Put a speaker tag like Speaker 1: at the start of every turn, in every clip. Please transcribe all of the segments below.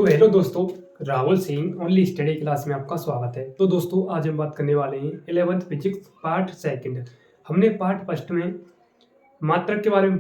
Speaker 1: तो हेलो दोस्तों, Rahul Singh only study class में आपका स्वागत है। तो दोस्तों आज हम बात करने वाले हैं 11th फिजिक्स पार्ट सेकंड। हमने पार्ट फर्स्ट में मात्रक के बारे में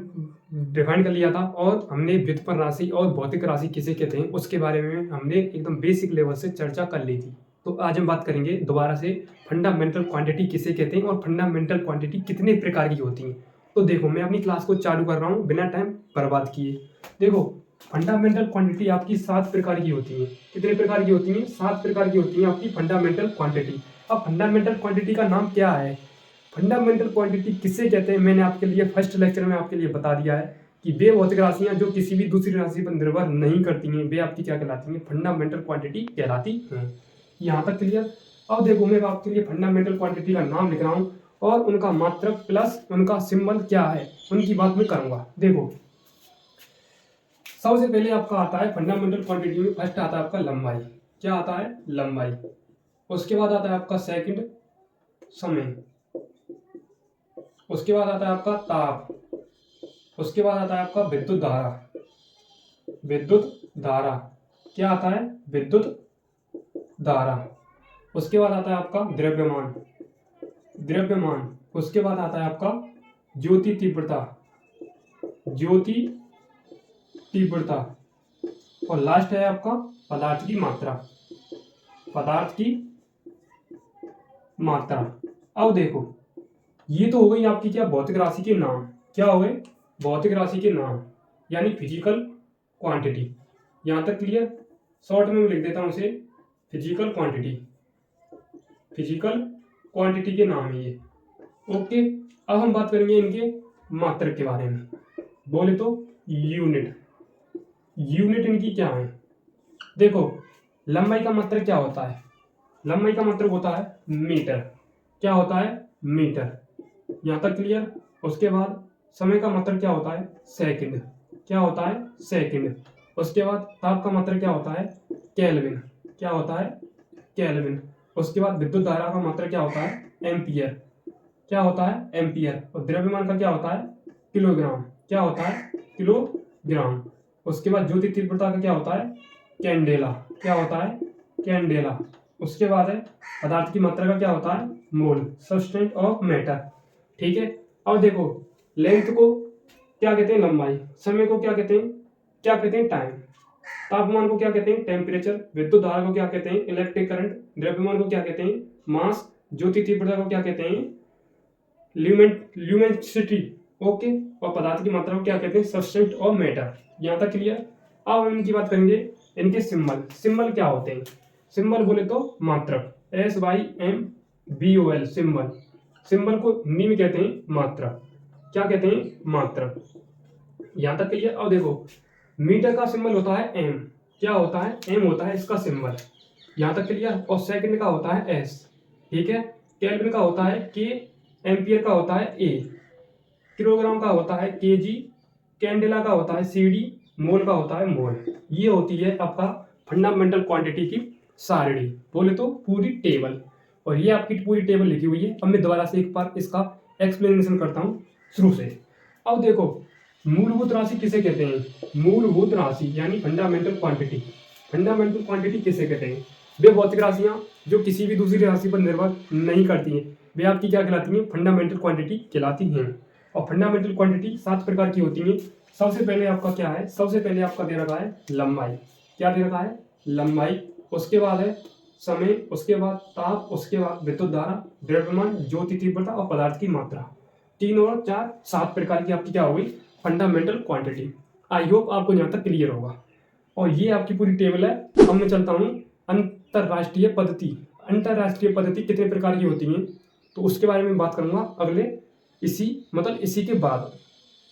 Speaker 1: डिफाइन कर लिया था और हमने व्युत्पन्न राशि और भौतिक राशि किसे कहते हैं उसके बारे में हमने एकदम बेसिक लेवल से चर्चा कर ली थी। तो आज हम बात करेंगे दोबारा से फंडामेंटल क्वांटिटी किसे कहते हैं और फंडामेंटल क्वांटिटी कितने प्रकार की होती हैं। तो देखो, मैं अपनी क्लास को चालू कर रहा हूँ बिना टाइम बर्बाद किए। देखो, फंडामेंटल क्वांटिटी आपकी 7 प्रकार की होती है। कितने प्रकार की होती हैं? 7 प्रकार की होती हैं आपकी फंडामेंटल क्वांटिटी। अब फंडामेंटल क्वांटिटी का नाम क्या है? फंडामेंटल क्वांटिटी किसे कहते हैं मैंने आपके लिए फर्स्ट लेक्चर में आपके लिए बता दिया है कि वे भौतिक राशियां जो किसी भी दूसरी राशि पर निर्भर नहीं करती हैं वे आपकी क्या कहलाती हैं? फंडामेंटल क्वांटिटी कहलाती हैं। यहाँ तक क्लियर? अब देखो, मैं आपके लिए फंडामेंटल क्वांटिटी का नाम लिख रहा हूँ और उनका मात्रक प्लस उनका सिंबल क्या है उनकी बात मैं करूंगा। देखो, सबसे पहले आपका आता है फंडामेंटल क्वांटिटी में फर्स्ट आता है आपका लंबाई। क्या आता है? लंबाई। उसके बाद आता है आपका सेकंड समय। उसके बाद आता है आपका ताप। उसके बाद आता है आपका विद्युत धारा। विद्युत धारा। क्या आता है? विद्युत धारा। उसके बाद आता है आपका द्रव्यमान। द्रव्यमान। उसके बाद आता है आपका ज्योति तीव्रता। ज्योति तीव्रता। और लास्ट है आपका पदार्थ की मात्रा। पदार्थ की मात्रा। अब देखो, ये तो हो गई आपकी क्या भौतिक राशि के नाम। क्या हो गए? भौतिक राशि के नाम यानी फिजिकल क्वांटिटी। यहां तक क्लियर? शॉर्ट में मैं लिख देता हूं इसे फिजिकल क्वांटिटी। फिजिकल क्वांटिटी के नाम है ये। ओके, अब हम बात करेंगे इनके मात्रक के बारे में। बोले तो यूनिट। यूनिट इनकी क्या है? देखो, लंबाई का मात्रक क्या होता है? लंबाई का मात्रक होता है मीटर। क्या होता है? मीटर। यहां तक क्लियर? उसके बाद समय का मात्रक क्या होता है? सेकंड। क्या होता है? सेकंड। उसके बाद ताप का मात्रक क्या होता है? केल्विन। क्या होता है? केल्विन। उसके बाद विद्युत धारा का मात्रक क्या होता है? एम्पियर। क्या होता है? एम्पियर। और द्रव्यमान का क्या होता है? किलोग्राम। क्या होता है? किलोग्राम। उसके बाद ज्योति तीव्रता का क्या होता है? कैंडेला। क्या होता है? कैंडेला। उसके बाद है पदार्थ की मात्रा का क्या होता है? मोल, सब्सटेंस ऑफ मैटर। ठीक है। अब देखो, लेंथ को क्या कहते हैं? लंबाई। समय को क्या कहते हैं? क्या कहते हैं? टाइम। तापमान को क्या कहते हैं? टेम्परेचर। विद्युत धारा को क्या कहते हैं? Electric current. द्रव्यमान को क्या कहते हैं? मास। ज्योति तीव्रता को क्या कहते हैं? ल्यूमेसिटी। ओके। और पदार्थ की मात्रा को क्या कहते हैं? Substance of matter. यहां तक क्लियर? अब हम इनकी बात करेंगे इनके सिंबल। सिंबल क्या होते हैं? सिंबल बोले तो मात्रक। SYMBOL symbol. सिंबल को हिंदी में कहते हैं मात्रक। क्या कहते हैं? मात्रक। यहां तक क्लियर? अब देखो, मीटर का सिंबल होता है M। क्या होता है? M होता है इसका सिंबल। यहां तक क्लियर? और सेकंड का होता है S। ठीक है। केल्विन का होता है K। एम्पियर का होता है A। किलोग्राम का होता है kg। कैंडेला का होता है CD। मोल का होता है मोल। ये होती है आपका फंडामेंटल क्वांटिटी की सारणी, बोले तो पूरी टेबल। और ये आपकी पूरी टेबल लिखी हुई है। अब मैं दोबारा से एक बार इसका एक्सप्लेनेशन करता हूँ शुरू से। अब देखो, मूलभूत राशि किसे कहते हैं? मूलभूत राशि यानी फंडामेंटल क्वांटिटी। फंडामेंटल क्वांटिटी किसे कहते हैं? वे भौतिक राशियां जो किसी भी दूसरी राशि पर निर्भर नहीं करती हैं वे आपकी क्या कहलाती हैं? फंडामेंटल क्वांटिटी कहलाती हैं। और फंडामेंटल क्वांटिटी 7 प्रकार की होती हैं। सबसे पहले आपका क्या है? सबसे पहले आपका दे रखा है लंबाई। क्या दे रखा है? लंबाई। उसके बाद है समय। उसके बाद ताप। उसके बाद विद्युत धारा, द्रव्यमान, ज्योति तीव्रता और पदार्थ की मात्रा। 3 और 4 7 प्रकार की आपकी क्या हो गई? Fundamental quantity. आई होप आपको यहाँ तक क्लियर होगा। और ये आपकी पूरी टेबल है। अब मैं चलता हूँ अंतरराष्ट्रीय पद्धति। अंतरराष्ट्रीय पद्धति कितने प्रकार की होती हैं तो उसके बारे में बात करूंगा अगले इसी के बाद।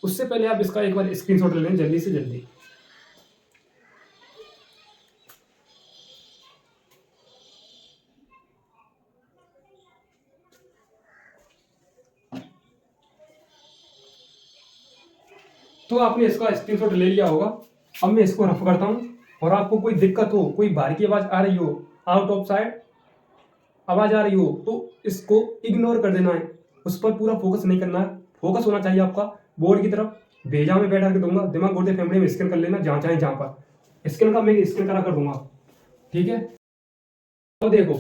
Speaker 1: उससे पहले आप इसका एक बार स्क्रीनशॉट ले लें जल्दी से जल्दी। तो आपने इसका स्क्रीनशॉट ले लिया होगा। अब मैं इसको रफ करता हूँ और आपको कोई दिक्कत हो, कोई बाहर की आवाज आ रही हो, आउट ऑफ साइड आवाज आ रही हो तो इसको इग्नोर कर देना है। उस पर पूरा फोकस नहीं करना है। फोकस होना चाहिए आपका बोर्ड की तरफ। भेजा में बैठा के दूंगा, दिमाग गोदे फेफड़े में स्कैन कर लेना जहाँ चाहे जहाँ पर। स्कैन का मैं स्कैन करा कर दूंगा, ठीक है। तो देखो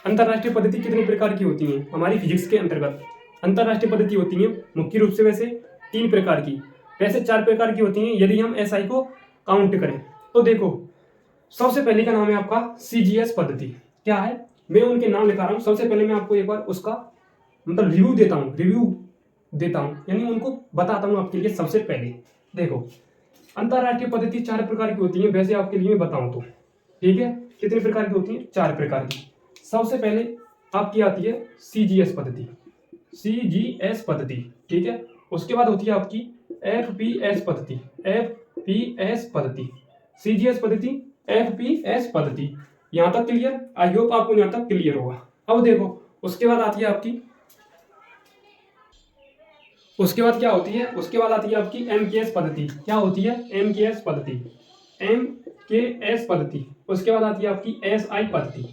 Speaker 1: अंतरराष्ट्रीय पद्धति कितने प्रकार की होती हैं हमारी फिजिक्स के अंतर्गत। अंतरराष्ट्रीय पद्धति होती है मुख्य रूप से वैसे 3 प्रकार की, वैसे 4 प्रकार की होती हैं यदि हम एसआई को काउंट करें। तो देखो सबसे पहले का नाम है आपका सीजीएस पद्धति। क्या है, मैं उनके नाम लिखा रहा हूँ। सबसे पहले मैं आपको एक बार उसका मतलब रिव्यू देता हूँ यानी उनको बताता हूँ आपके लिए। सबसे पहले देखो अंतरराष्ट्रीय पद्धति 4 प्रकार की होती है, वैसे आपके लिए मैं बताऊं तो, ठीक है। कितने प्रकार की होती है, 4 प्रकार की। सबसे पहले आपकी आती है सीजीएस पद्धति, सीजीएस पद्धति, ठीक है। उसके बाद होती है आपकी एफपीएस पद्धति, एफपीएस पद्धति, सीजीएस पद्धति, एफपीएस पद्धति। यहां तक क्लियर? आई होप आपको यहां तक क्लियर होगा। अब देखो उसके बाद आती है आपकी, उसके बाद क्या होती है, उसके बाद आती है आपकी एमकेएस पद्धति। क्या होती है, एमकेएस पद्धति, एमकेएस पद्धति। उसके बाद आती है आपकी एसआई पद्धति,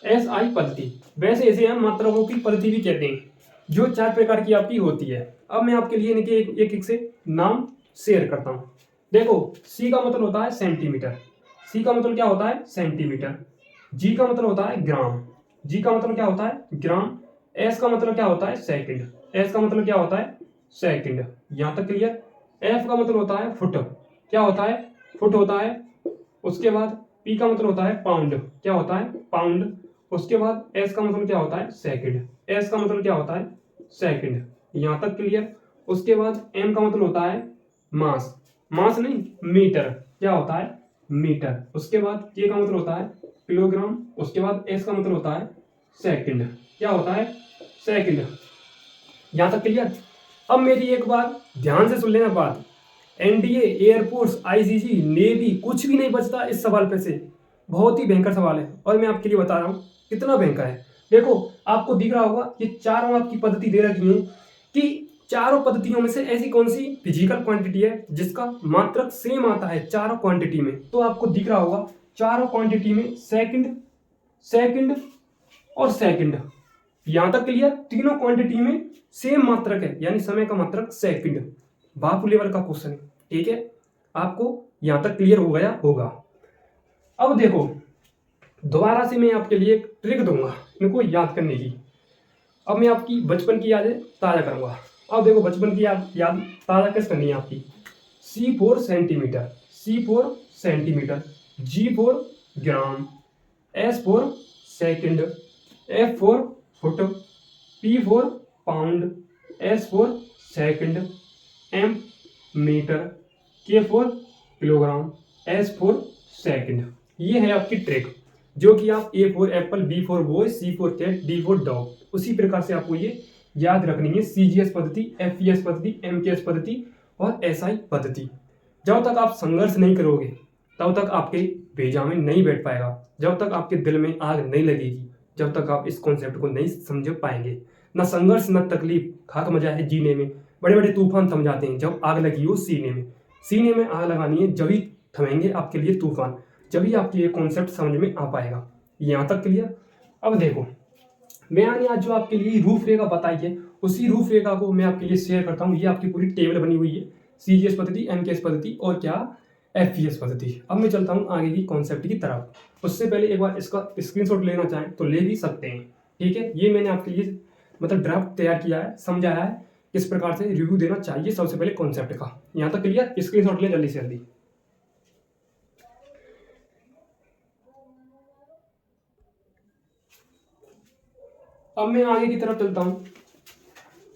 Speaker 1: एसआई पद्धति। वैसे इसे हम मात्रकों की पद्धति भी कहते हैं, जो 4 प्रकार की आपकी होती है। अब मैं आपके लिए इनके एक एक से नाम शेयर करता हूं। देखो सी का मतलब होता है सेंटीमीटर, सी का मतलब क्या होता है, सेंटीमीटर। जी का मतलब होता है ग्राम, जी का मतलब क्या होता है, ग्राम। एस का मतलब क्या होता है, सेकंड, एस का मतलब क्या होता है, सेकंड। यहां तक क्लियर? एफ का मतलब होता है फुट, क्या होता है, फुट होता है। उसके बाद पी का मतलब होता है पाउंड, क्या होता है, पाउंड। उसके बाद एस का मतलब क्या होता है, सेकंड, एस का मतलब क्या होता है, सेकंड। यहां तक क्लियर? उसके बाद एम का मतलब होता है मास, मास नहीं मीटर, क्या होता है, मीटर। उसके बाद के का मतलब होता है किलोग्राम। उसके बाद एस का मतलब होता है सेकंड, क्या होता है, सेकंड। यहां तक क्लियर? अब मेरी एक बार ध्यान से सुन लेना बात। एनडीए, एयरफोर्स, आईजीजी, नेवी, कुछ भी नहीं बचता इस सवाल पे से। बहुत ही भयंकर सवाल है और मैं आपके लिए बता रहा हूं कितना भयंकर है। देखो आपको दिख रहा होगा ये चारों आपकी पद्धति दे रखी है कि चारों पद्धतियों में से ऐसी कौन सी फिजिकल क्वांटिटी है जिसका मात्रक सेम आता है चारों क्वांटिटी में। तो आपको दिख रहा होगा चारों क्वांटिटी में सेकंड, सेकंड और सेकंड। यहां तक क्लियर? तीनों क्वांटिटी में सेम मात्रक है यानी समय का मात्रक सेकंड। बापू लेवल का क्वेश्चन है, ठीक है। आपको यहां तक क्लियर हो गया होगा। अब देखो दोबारा से मैं आपके लिए एक ट्रिक दूंगा इनको याद करने की। अब मैं आपकी बचपन की यादें ताजा करूंगा। अब देखो बचपन की याद ताजा कैसे करनी है आपकी। C for centimetre, C for centimetre, G for gram, S for second, F for foot, P for pound, S for second, M metre, K for kilogram, S for second. ये है आपकी ट्रिक जो कि आप A for apple, B for boy, C for cat, D for dog, उसी प्रकार से आपको ये याद रखनी है। सीजीएस पद्धति, एफईएस पद्धति, एमकेएस पद्धति और एसआई पद्धति। जब तक आप संघर्ष नहीं करोगे तब तक आपके भेजा में नहीं बैठ पाएगा, जब तक आपके दिल में आग नहीं लगेगी, जब तक आप इस कॉन्सेप्ट को नहीं समझ पाएंगे। न संघर्ष न तकलीफ, खाक मजा है जीने में। बड़े बड़े तूफान थम जाते हैं जब आग लगी हो सीने में। सीने में आग लगानी है जब ही थमेंगे आपके लिए तूफान, जब ही आपके ये कॉन्सेप्ट समझ में आ पाएगा। यहाँ तक क्लियर? अब देखो मैंने आज जो आपके लिए रूपरेखा बताई है उसी रूपरेखा को मैं आपके लिए शेयर करता हूँ। ये आपकी पूरी टेबल बनी हुई है, सीजीएस पद्धति, एमकेएस पद्धति और क्या, एफईएस पद्धति। अब मैं चलता हूँ आगे की कॉन्सेप्ट की तरफ। उससे पहले एक बार इसका स्क्रीनशॉट लेना चाहें तो ले भी सकते हैं, ठीक है। ये मैंने आपके लिए मतलब ड्राफ्ट तैयार किया है, समझाया है किस प्रकार से रिव्यू देना चाहिए सबसे पहले कॉन्सेप्ट का। यहाँ तक क्लियर? स्क्रीनशॉट ले जल्दी से जल्दी। अब मैं आगे की तरफ चलता हूँ।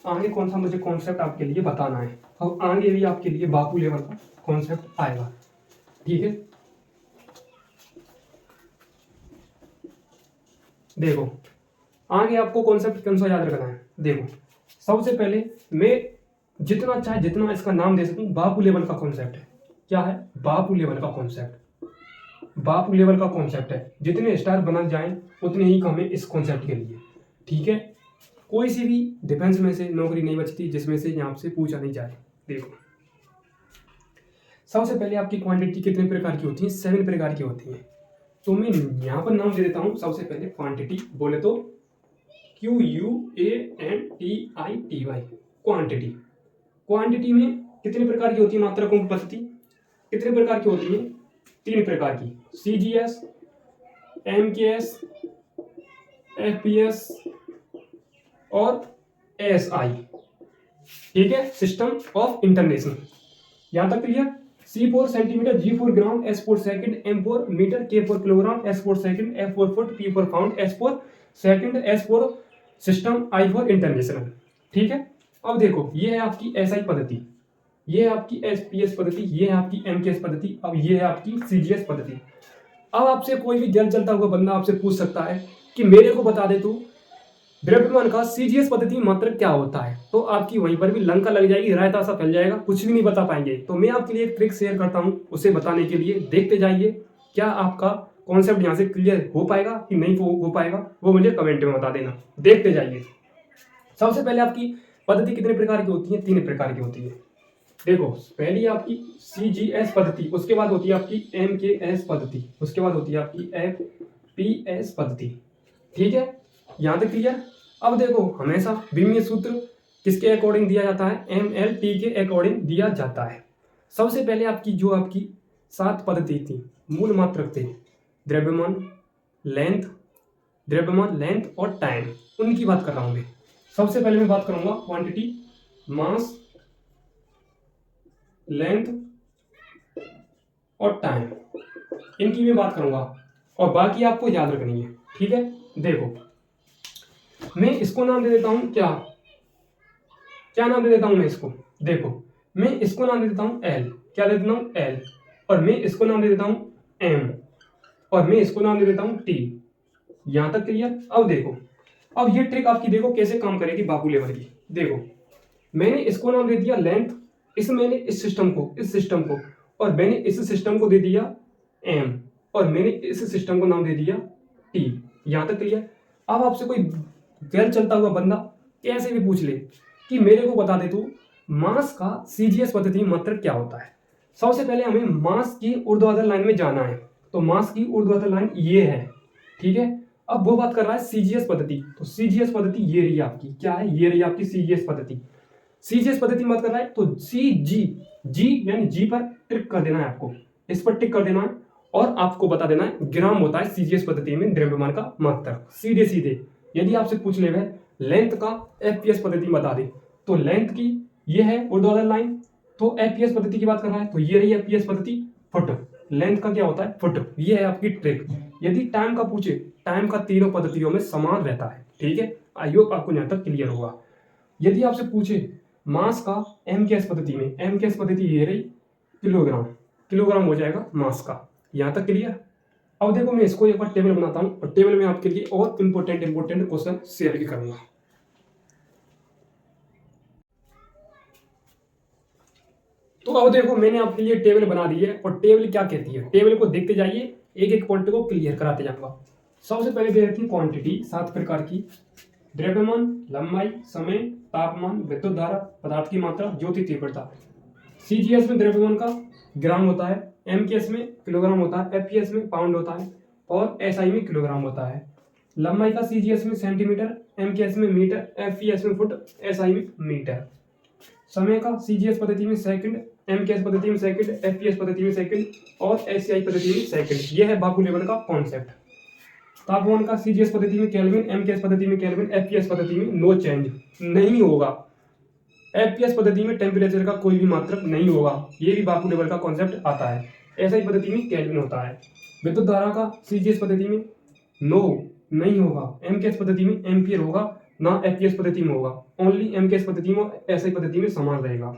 Speaker 1: आगे कौन सा मुझे कॉन्सेप्ट आपके लिए बताना है। अब आगे भी आपके लिए बापू लेवल का कॉन्सेप्ट आएगा, ठीक है। देखो आगे आपको कॉन्सेप्ट कौन सा याद रखना है। देखो सबसे पहले मैं जितना चाहे जितना इसका नाम दे सकूं, बापू लेवल का कॉन्सेप्ट है। क्या है? बापू लेवल का कॉन्सेप्ट, बापू लेवल का कॉन्सेप्ट है। जितने स्टार बना जाएं उतने ही कम है इस कॉन्सेप्ट के लिए, ठीक है। कोई सी भी डिफेंस में से नौकरी नहीं बचती जिसमें से यहाँ से पूछा नहीं जाए। देखो सबसे पहले आपकी क्वांटिटी कितने प्रकार की होती है, 7 प्रकार की होती है। तो मैं यहाँ पर नाम दे देता हूँ। सबसे पहले क्वांटिटी बोले तो QUANTITY, क्वांटिटी। क्वांटिटी में कितने प्रकार की होती है मात्रकों की पद्धति, कितने प्रकार की होती है, तीन प्रकार की, CGS, MKS, FPS और ASI, ठीक है, सिस्टम ऑफ इंटरनेशनल। यहां तक clear. C4 centimetre, G4 gram, S4 second, M4 metre, K4 kilogram, S4 second, F4 foot, P4 pound, S4 second, S4 system, I4 international, ठीक है। अब देखो ये है आपकी SI पद्धति, ये है आपकी SPS पद्धति, ये है आपकी MKS पद्धति, अब ये है आपकी CGS पद्धति। अब आपसे कोई भी जल चलता हुआ बंदा आपसे पूछ सकता है कि मेरे को बता दे तू द्रव्यमान का CGS पद्धति मात्रक क्या होता है, तो आपकी वहीं पर भी लंका लग जाएगी, रायता सा फैल जाएगा, कुछ भी नहीं बता पाएंगे। तो मैं आपके लिए एक ट्रिक शेयर करता हूं, उसे बताने के लिए देखते जाइए क्या आपका कॉन्सेप्ट यहाँ से क्लियर हो पाएगा कि नहीं हो पाएगा, वो मुझे कमेंट में बता देना। देखते जाइए। सबसे पहले आपकी पद्धति कितने प्रकार की होती है? 3 प्रकार की होती है। देखो पहली आपकी CGS पद्धति, उसके बाद होती है आपकी MKS पद्धति, उसके बाद होती है आपकी FPS पद्धति, ठीक है, यहां तक क्लियर। अब देखो हमेशा विमीय सूत्र किसके अकॉर्डिंग दिया जाता है? MLT के अकॉर्डिंग दिया जाता है। सबसे पहले आपकी जो आपकी 7 पद्धति थी, मूल मात्रक थे, द्रव्यमान, लेंथ और टाइम, उनकी बात कर रहा हूं मैं। सबसे पहले मैं बात करूंगा क्वांटिटी, मास, लेंथ और टाइम, इनकी मैं बात करूंगा और बाकी आपको याद रखनी है, ठीक है। देखो मैं इसको नाम दे देता हूं, क्या नाम दे देता हूं मैं इसको? देखो मैं इसको नाम दे देता हूं L, क्या दे देता हूं? L, और मैं इसको नाम दे देता हूं M, और मैं इसको नाम दे देता हूं T। यहां तक क्लियर। अब देखो, अब ये ट्रिक आपकी देखो कैसे काम करेगी बाबू लेवल की। देखो मैंने इसको नाम दे दिया लेंथ, मैंने इस सिस्टम को, और मैंने इस सिस्टम को दे दिया M, और मैंने इस सिस्टम को नाम दे दिया T। यहां तक क्लियर। अब आपसे कोई गैर चलता हुआ बंदा कैसे भी पूछ ले कि मेरे को बता दे तू मास का CGS पद्धति मात्रक क्या होता है। सबसे पहले हमें मास की ऊर्ध्वाधर लाइन में जाना है, तो मास की ऊर्ध्वाधर लाइन ये है, ठीक है। अब वो बात कर रहा है CGS पद्धति, तो CGS पद्धति ये रही आपकी, क्या है? ये रही आपकी CGS पद्धति। CGS पद्धति बात कर रहा है तो जी यानी जी पर टिक कर देना है आपको, इस पर टिक कर देना है और आपको बता देना है ग्राम होता है CGS पद्धति में द्रव्यमान का मात्रक। सीधे यदि आपसे पूछ ले वह लेंथ का FPS पद्धति बता दे, तो लेंथ की ये है ऊर्ध्वाधर लाइन, तो FPS पद्धति की बात कर रहा है तो ये रही FPS पद्धति, फुट। लेंथ का क्या होता है? फुट। ये है आपकी ट्रिक। यदि टाइम का पूछे, टाइम का तीनों पद्धतियों में समान रहता है, ठीक है। आई होप आपको यहां तक क्लियर होगा। यदि आपसे पूछे मास का MKS पद्धति में, MKS पद्धति ये रही किलोग्राम हो जाएगा मास का। यहां तक क्लियर। अब देखो मैं इसको एक बार टेबल बनाता हूं और टेबल में आपके लिए और इंपॉर्टेंट क्वेश्चन शेयर भी करूंगा। तो अब देखो मैंने आपके लिए टेबल बना दी है और टेबल क्या कहती है, टेबल को देखते जाइए, एक पॉइंट को क्लियर कराते जाऊंगा। सबसे पहले दे रखी क्वांटिटी 7 प्रकार की, द्रव्यमान, लंबाई, समय, तापमान, विद्युत धारा, पदार्थ की मात्रा, ज्योति तीव्रता। CGS में द्रव्यमान का ग्राम होता है, MKS में किलोग्राम होता है, FPS में पाउंड होता है और SI में किलोग्राम होता है। लंबाई का CGS में सेंटीमीटर, MKS में मीटर, FPS में फुट, SI में मीटर। समय का CGS पद्धति में सेकंड, MKS पद्धति में सेकंड, FPS पद्धति में सेकंड और SI पद्धति में सेकंड। यह है बाबू लेवल का कॉन्सेप्ट। तापमान का CGS पद्धति में केल्विन, MKS पद्धति में केल्विन, FPS पद्धति में नो चेंज नहीं होगा। FPS पद्धति में टेम्परेचर का कोई भी मात्रक नहीं होगा, ये भी बापू लेवल का कॉन्सेप्ट आता है। SI पद्धति में केल्विन होता है। विद्युत धारा का CGS पद्धति में नो नहीं होगा, MKS पद्धति में एम्पियर होगा, ना FPS पद्धति में होगा। ओनली MKS पद्धति में SI पद्धति में समान रहेगा।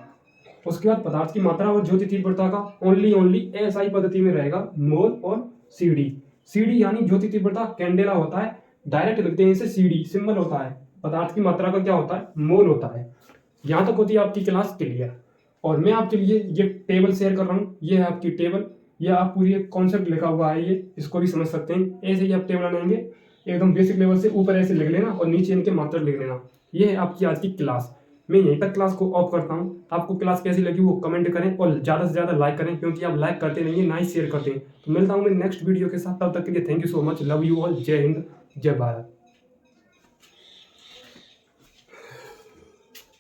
Speaker 1: उसके बाद पदार्थ की मात्रा और ज्योति तीव्रता का ओनली SI पद्धति में रहेगा मोल और CD यानी ज्योति तीव्रता कैंडेला होता है, डायरेक्ट लिखते हैं इसे CD सिंबल होता है। पदार्थ की मात्रा का क्या होता है? मोल होता है। यहां तक होती है आपकी क्लास क्लियर। और मैं आपके लिए ये टेबल शेयर कर रहा हूँ, ये है आपकी टेबल, ये आप पूरी एक कॉन्सेप्ट लिखा हुआ है, ये इसको भी समझ सकते हैं। ऐसे ही आप टेबल बनाएंगे एकदम बेसिक लेवल से, ऊपर ऐसे लिख लेना और नीचे इनके मात्रक लिख लेना। ये है आपकी आज की क्लास। मैं यहीं तक क्लास को ऑफ करता हूँ। आपको क्लास कैसी लगी वो कमेंट करें और ज़्यादा से ज़्यादा लाइक करें, क्योंकि आप लाइक करते नहीं है, ना ही शेयर करते हैं। तो मिलता हूँ मैं नेक्स्ट वीडियो के साथ, तब तक के लिए thank you so much, love you all, जय हिंद, जय भारत।